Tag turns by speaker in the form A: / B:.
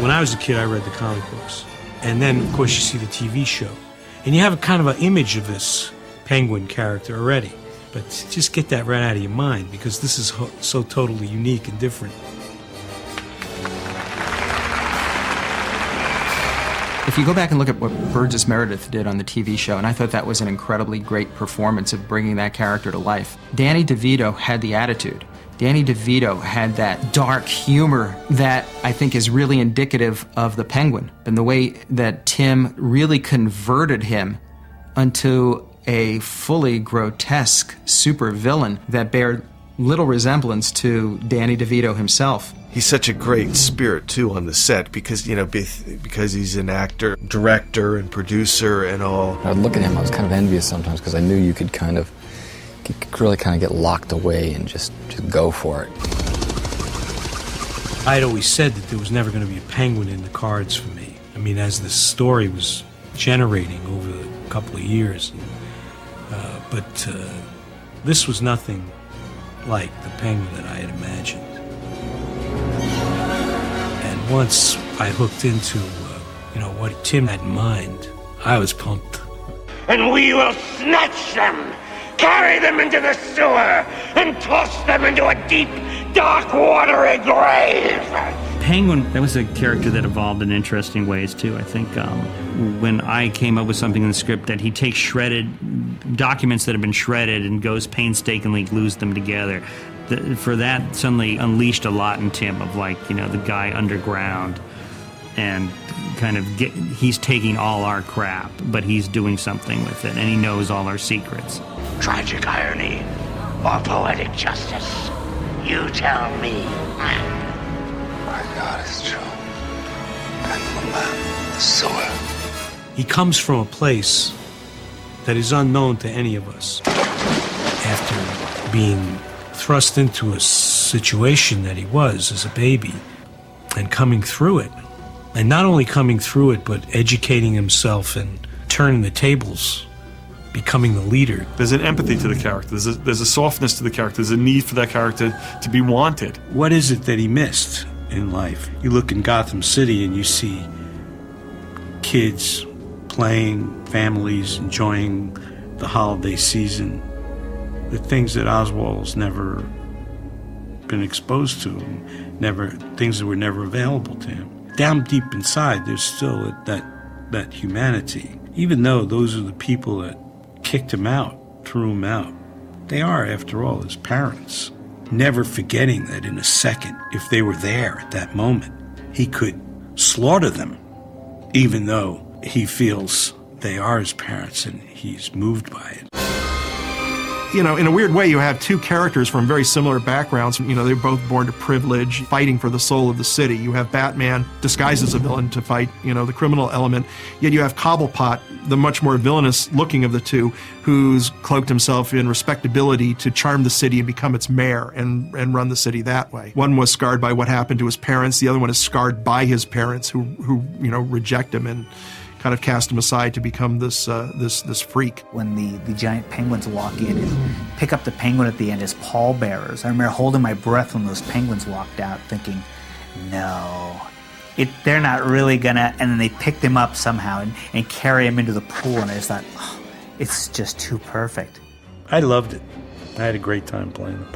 A: When I was a kid, I read the comic books. And then, of course, you see the TV show. And you have a kind of an image of this Penguin character already. But just get that right out of your mind, because this is so totally unique and different.
B: If you go back and look at what Burgess Meredith did on the TV show, and I thought that was an incredibly great performance of bringing that character to life. Danny DeVito had the attitude. Danny DeVito had that dark humor that I think is really indicative of the Penguin, and the way that Tim really converted him into a fully grotesque supervillain that bared little resemblance to Danny DeVito himself.
C: He's such a great spirit, too, on the set, because, you know, because he's an actor, director, and producer and all.
D: I'd look at him, I was kind of envious sometimes, because I knew you could really get locked away and just go for it.
A: I had always said that there was never going to be a Penguin in the cards for me. I mean, as the story was generating over a couple of years. But this was nothing like the Penguin that I had imagined. And once I hooked into, what Tim had in mind, I was pumped.
E: And we will snatch them, carry them into the sewer, and toss them into a deep, dark, watery grave.
F: Penguin, that was a character that evolved in interesting ways, too. I think when I came up with something in the script that he takes shredded documents that have been shredded and goes painstakingly glues them together, for that suddenly unleashed a lot in Tim of the guy underground and he's taking all our crap, but he's doing something with it, and he knows all our secrets.
E: Tragic irony or poetic justice? You tell me.
D: My God, it's true. Penguin Man, the sewer.
A: He comes from a place that is unknown to any of us. After being thrust into a situation that he was as a baby and coming through it, and not only coming through it, but educating himself and turning the tables, becoming the leader.
G: There's an empathy to the character. There's a softness to the character. There's a need for that character to be wanted.
A: What is it that he missed in life? You look in Gotham City and you see kids playing, families enjoying the holiday season, the things that Oswald's never been exposed to, things that were never available to him. Down deep inside, there's still that humanity. Even though those are the people that kicked him out, threw him out, they are, after all, his parents. Never forgetting that in a second, if they were there at that moment, he could slaughter them, even though he feels they are his parents and he's moved by it.
H: You know, in a weird way, you have two characters from very similar backgrounds. You know, they're both born to privilege, fighting for the soul of the city. You have Batman disguised as a villain to fight, the criminal element. Yet you have Cobblepot, the much more villainous looking of the two, who's cloaked himself in respectability to charm the city and become its mayor and run the city that way. One was scarred by what happened to his parents. The other one is scarred by his parents who reject him and kind of cast him aside to become this freak.
I: When the giant penguins walk in and pick up the penguin at the end as pallbearers, I remember holding my breath when those penguins walked out thinking, no, they're not really gonna, and then they pick them up somehow and carry him into the pool, and I just thought, it's just too perfect.
A: I loved it. I had a great time playing it.